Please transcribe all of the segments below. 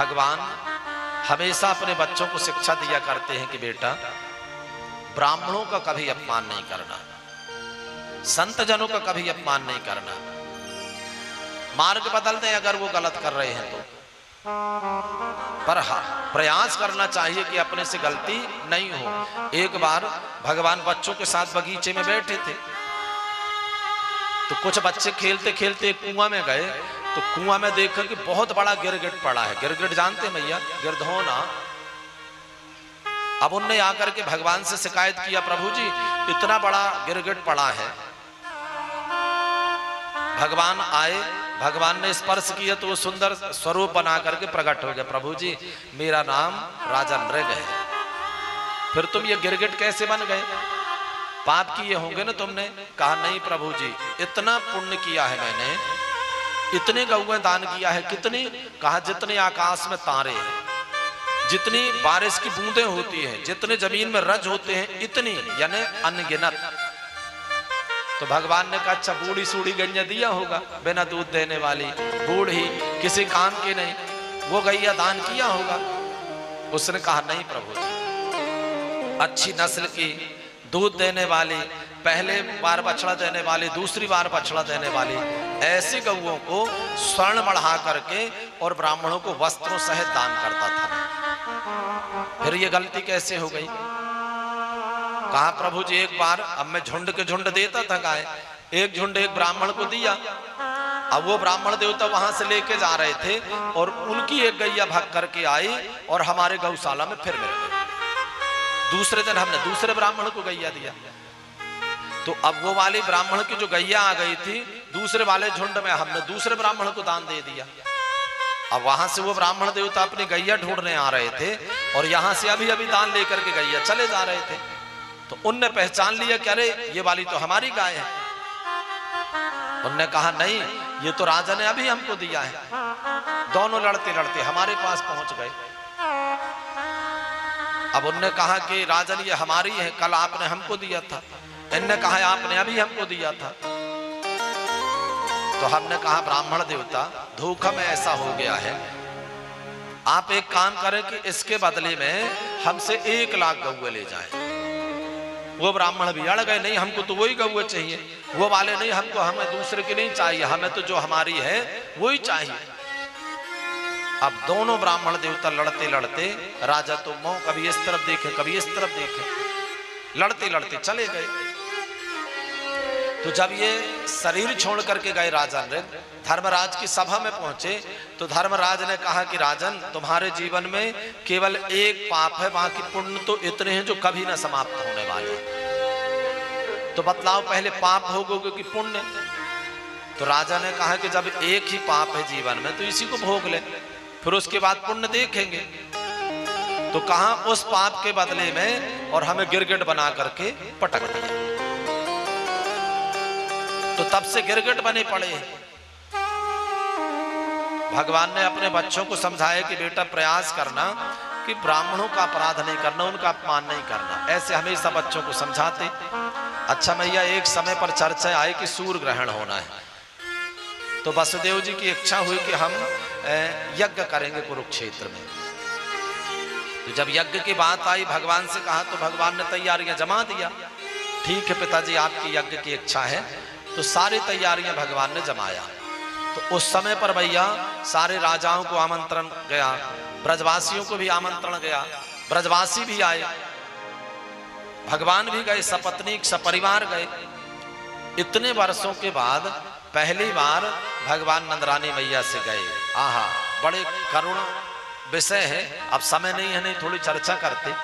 भगवान हमेशा अपने बच्चों को शिक्षा दिया करते हैं कि बेटा ब्राह्मणों का कभी अपमान नहीं करना, संत जनों का कभी अपमान नहीं करना, मार्ग बदल दें अगर वो गलत कर रहे हैं तो, पर हाँ प्रयास करना चाहिए कि अपने से गलती नहीं हो। एक बार भगवान बच्चों के साथ बगीचे में बैठे थे, तो कुछ बच्चे खेलते खेलते एक कुआं में गए, तो कुआं में देखा कि बहुत बड़ा गिरगिट पड़ा है। गिरगिट जानते हैं भैया, गिरधोना। अब उनने आकर के भगवान से शिकायत किया, प्रभु जी इतना बड़ा गिरगिट पड़ा है। भगवान आए, भगवान ने स्पर्श किया तो वो सुंदर स्वरूप बना करके प्रकट हो गया। प्रभु जी मेरा नाम राजा नृग है। फिर तुम ये गिरगिट कैसे बन गए? पाप किए होंगे ना तुमने? कहा नहीं प्रभु जी, इतना पुण्य किया है मैंने, इतने गौएं दान किया है। कितनी? कहा जितने आकाश में तारे हैं, जितनी बारिश की बूंदें होती हैं, जितने जमीन में रज होते हैं, इतनी, यानी अनगिनत। तो भगवान ने कहा अच्छा बूढ़ी सूढ़ी गैया दिया होगा, बिना दूध देने वाली बूढ़ी, किसी काम की नहीं, वो गैया दान किया होगा। उसने कहा नहीं प्रभु जी, अच्छी नस्ल की, दूध देने वाली, पहले बार बछड़ा देने वाली, दूसरी बार बछड़ा देने वाली, ऐसी गौओं को स्वर्ण बढ़ा करके और ब्राह्मणों को वस्त्रों सहित दान करता था। फिर ये गलती कैसे हो गई? कहा प्रभु जी एक बार, अब मैं झुंड के झुंड देता था गाय, एक झुंड एक ब्राह्मण को दिया। अब वो ब्राह्मण देवता वहां से लेके जा रहे थे और उनकी एक गैया भाग करके आई और हमारे गौशाला में फिर मिल गई। दूसरे दिन हमने दूसरे ब्राह्मण को गैया दिया, तो अब वो वाले ब्राह्मण की जो गैया आ गई थी दूसरे वाले झुंड में, हमने दूसरे ब्राह्मण को दान दे दिया। अब वहां से वो ब्राह्मण देवता अपनी गैया ढूंढने आ रहे थे और यहां से अभी अभी दान लेकर के गैया चले जा रहे थे। तो उनने पहचान लिया कि अरे ये वाली तो हमारी गाय है। उनने कहा नहीं, ये तो राजा ने अभी हमको दिया है। दोनों लड़ते लड़ते हमारे पास पहुंच गए। अब उनने कहा कि राजन ये हमारी है, कल आपने हमको दिया था। इनने कहा आपने अभी हमको दिया था। तो हमने कहा ब्राह्मण देवता धोखा में ऐसा हो गया है, आप एक काम करें कि इसके बदले में हमसे 1 लाख गौए ले जाए। वो ब्राह्मण भी अड़ गए, नहीं हमको तो वही गौए चाहिए। वो वाले नहीं, हमको, हमें दूसरे की नहीं चाहिए, हमें तो जो हमारी है वही चाहिए। अब दोनों ब्राह्मण देवता लड़ते लड़ते, राजा तो मोह कभी इस तरफ देखे कभी इस तरफ देखे, लड़ते लड़ते चले गए। तो जब ये शरीर छोड़ करके गए राजा ने धर्मराज की सभा में पहुंचे, तो धर्मराज ने कहा कि राजन तुम्हारे जीवन में केवल एक पाप है, बाकी पुण्य तो इतने हैं जो कभी ना समाप्त होने वाले। तो बतलाओ पहले पाप भोगोगे कि पुण्य? तो राजा ने कहा कि जब एक ही पाप है जीवन में तो इसी को भोग ले, फिर उसके बाद पुण्य देखेंगे। तो कहा उस पाप के बदले में और हमें गिरगिट बना करके पटक दिया। तो तब से गिरगिट बने पड़े। भगवान ने अपने बच्चों को समझाया कि बेटा प्रयास करना कि ब्राह्मणों का अपराध नहीं करना, उनका अपमान नहीं करना। ऐसे हमेशा बच्चों को समझाते। अच्छा मैया एक समय पर चर्चा आई कि सूर्य ग्रहण होना है, तो वसुदेव जी की इच्छा हुई कि हम यज्ञ करेंगे कुरुक्षेत्र में। तो जब यज्ञ की बात आई भगवान से कहा, तो भगवान ने तैयारियां जमा दिया। ठीक है पिताजी आपकी यज्ञ की इच्छा है, तो सारी तैयारियां भगवान ने जमाया। तो उस समय पर भैया सारे राजाओं को आमंत्रण गया, ब्रजवासियों को भी आमंत्रण गया, ब्रजवासी भी आए, भगवान भी गए, सपत्नीक सपरिवार गए। इतने वर्षों के बाद पहली बार भगवान नंदरानी मैया से गए। आहा बड़े करुण विषय है, अब समय नहीं है, नहीं थोड़ी चर्चा करते।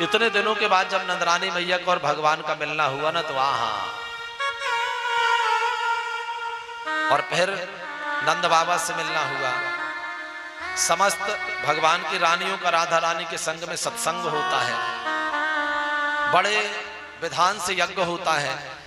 इतने दिनों के बाद जब नंदरानी मैया को और भगवान का मिलना हुआ ना, तो आहा, और फिर नंद बाबा से मिलना हुआ। समस्त भगवान की रानियों का राधा रानी के संग में सत्संग होता है, बड़े विधान से यज्ञ होता है।